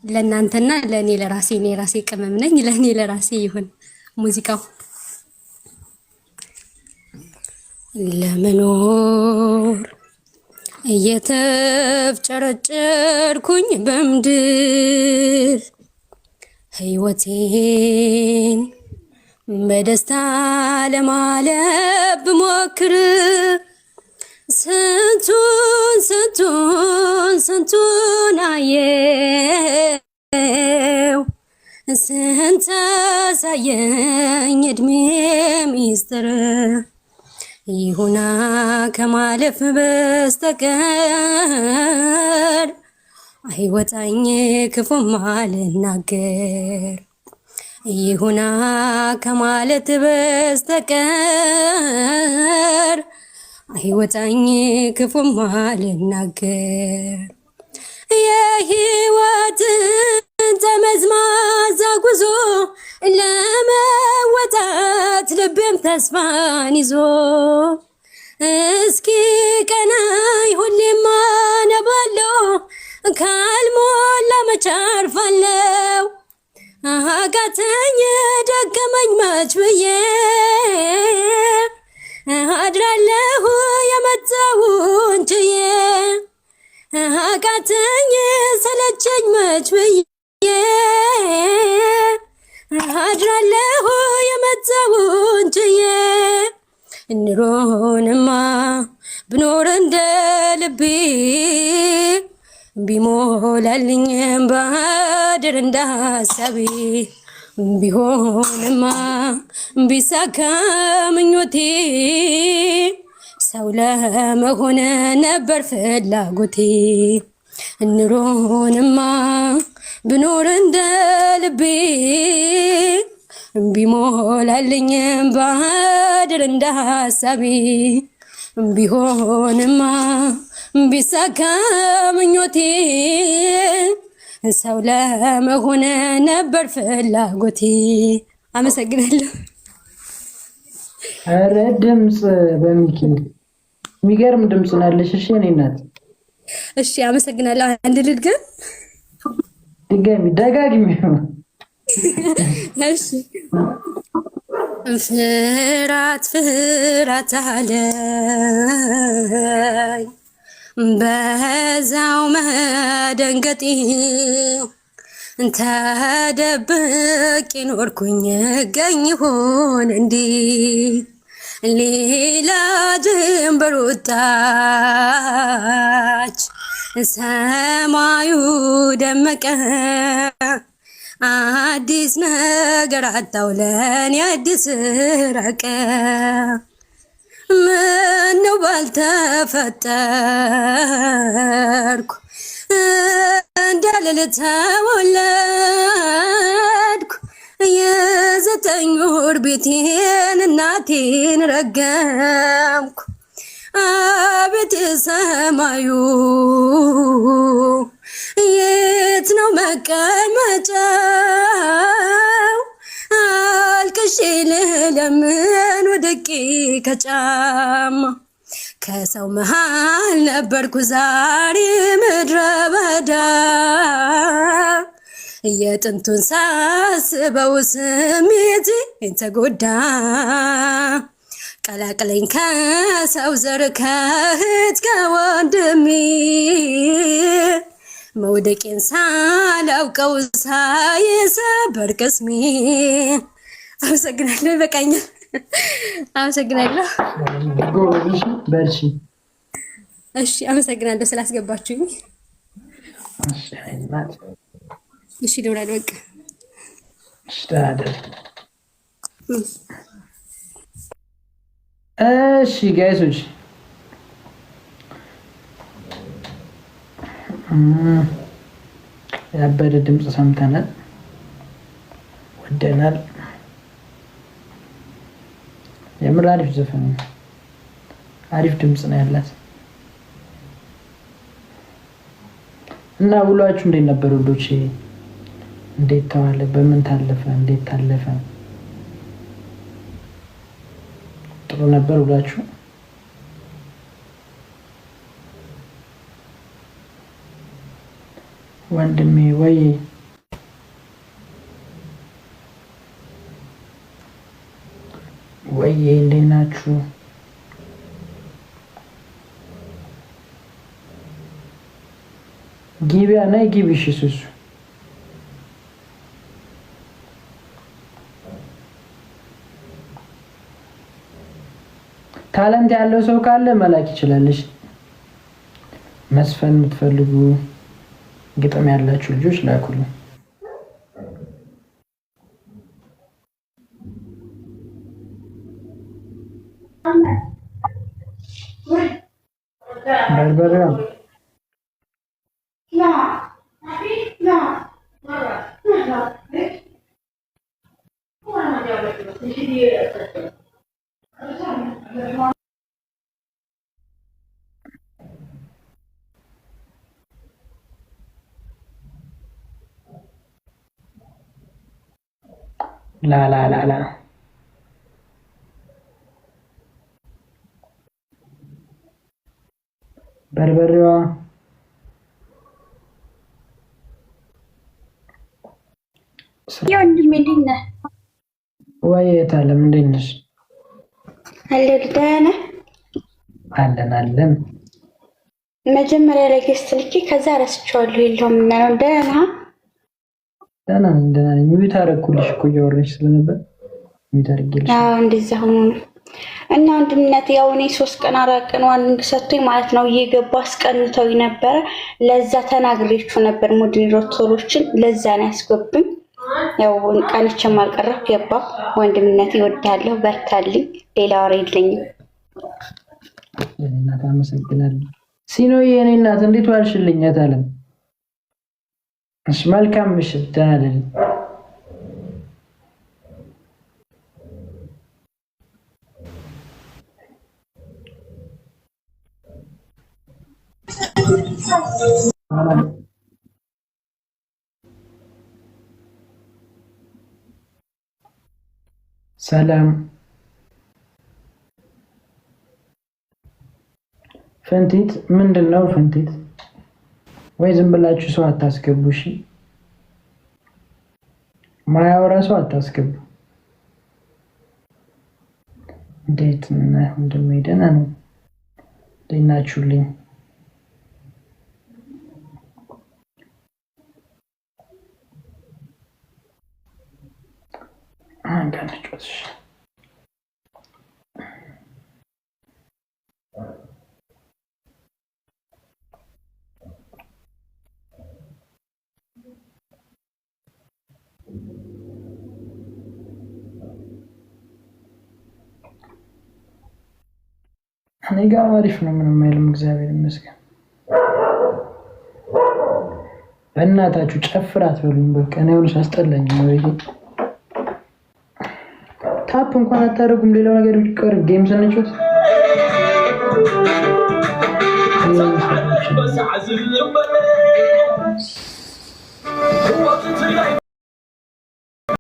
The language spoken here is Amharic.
ለእናንተና ለእኔ ለራሴ እኔ ራሴ ቅመም ነኝ። ለእኔ ለራሴ ይሁን ሙዚቃው ለመኖር እየተፍጨረጨርኩኝ በምድር ሕይወቴን በደስታ ለማለፍ ብሞክር ስንቱን አየው ስንት አሳየኝ እድሜ ሚስጥር ይሁና ከማለፍ በስተቀር አይወጣኝ ክፉም አልናገር ይሁና ከማለት በስተቀር አይወጣኝ ክፉም አልናገር የሕይወትን ጠመዝማዛ ጉዞ ለመወጣት ልቤም ተስፋን ይዞ እስኪ ቀናይ ሁሌም አነባለሁ ካልሞላ መች አርፋለሁ አቃተኝ ደከመኝ መች ብዬ አድራለሁ የመጣውን ችዬ አቃተኝ ሰለቸኝ መች ብዬ አድራለሁ የመጣውን ችዬ ኑሮንማ ብኖር እንደ ልቤ ቢሞላልኝም ባድር እንዳሳቤ ቢሆንማ ቢሳካ ምኞቴ ሰው ለመሆን ነበር ፍላጎቴ ኑሮንማ ብኖር እንደ ልቤ ቢሞላልኝም ባድር እንዳሳቤ ቢሆንማ ቢሳካ ምኞቴ ሰው ለመሆን ነበር ፍላጎቴ። አመሰግናለሁ። ኧረ ድምጽ በሚኪ የሚገርም ድምጽ ነው ያለሽ። እሺ እኔ እናት እሺ አመሰግናለሁ። አንድ ልድገም ደጋግሚ። እሺ ፍራት አለኝ በዛው መደንገጤ ተደብቄ ኖርኩኝ ገኝ ሆን እንዲ ሌላ ጀንበር ወጣች ሰማዩ ደመቀ አዲስ ነገር አጣው ለኔ አዲስ ረቀ ምነው ባልተፈጠርኩ እንዳልል ተወለድኩ የዘጠኝ ወር ቤቴን እናቴን ረገምኩ አቤት ሰማዩ የት ነው መቀመጫው አልቅሼ ልለምን ወድቄ ከጫማ ከሰው መሃል ነበርኩ ዛሬ ምድረ በዳ የጥንቱን ሳስበው ስሜቴ ተጎዳ ቀላቅለኝ ከሰው ዘር ከእህት ከወንድሜ መውደቄን ሳላውቀው ሳይሰበር ቅስሜ። አመሰግናለሁ። ይበቃኛል። አመሰግናለሁ። በርቺ። እሺ አመሰግናለሁ ስላስገባችሁኝ። እሺ ደውላለሁ። በቃ እሺ ጋይሶች ያበደ ድምጽ ሰምተናል፣ ወደናል። የምር አሪፍ ዘፈን ነው። አሪፍ ድምጽ ነው ያላት እና ውሏችሁ እንዴት ነበር ወዶቼ? እንዴት ተዋለ? በምን ታለፈ? እንዴት ታለፈ? ጥሩ ነበር ውሏችሁ? ወንድሜ ወይ እንዴት ናችሁ? ጊቢያ ናይ ጊቢሽ ሱሱ ታለንት ያለው ሰው ካለ መላክ ይችላልሽ። መስፈን የምትፈልጉ ግጥም ያላችሁ ልጆች ላኩልኝ። በርበሬ ላ በርበሬዋ ወንድሜ እንዴት ነህ? ወይ የታለም እንዴት ነሽ? ደህና ነህ? አለን መጀመሪያ ላይ ገስት ልኬ ከዛ ረስቼዋለሁ። የለውም እና ነው። ደህና ነኝ። ሚዩት አደረኩልሽ እኮ እያወራሽ ስለነበር ሚዩት አድርጌልሽ። እንደዛ ሆኖ ነው እና ወንድምነት ያው እኔ 3 ቀን 4 ቀን ዋርኒንግ ሰጥቶኝ ማለት ነው እየገባ አስቀንተው ነበረ። ለዛ ተናግሬችሁ ነበር ሞዴሬተሮችን፣ ለዛ ነው ያስገቡኝ። ያው ቀንቼም አልቀረሁ ገባ። ወንድምነት ይወዳለሁ፣ በርታልኝ። ሌላ ወሬ የለኝም። እናት አመሰግናለሁ። ሲኖዬ የኔ እናት እንዴት ዋልሽልኝ? አታለም እሺ፣ መልካም ምሽት። ደህና ነኝ። ሰላም ፈንቲት ምንድነው? ፈንቲት ወይ ዝም ብላችሁ ሰው አታስገቡ። እሺ ማያወራ ሰው አታስገቡ። እንዴት ነህ ወንድሜ? ደህና ነኝ። እንዴት ናችሁልኝ? አንጋነጮች እኔ ጋር አሪፍ ነው። ምንም አይልም፣ እግዚአብሔር ይመስገን። በእናታችሁ ጨፍራት በሉኝ። በቃ እኔ ሁሉ ሳስጠላኝ ነው ይሄ። ታፕ እንኳን አታደርጉም። ሌላው ነገር ቢቀር ጌም ስንጮት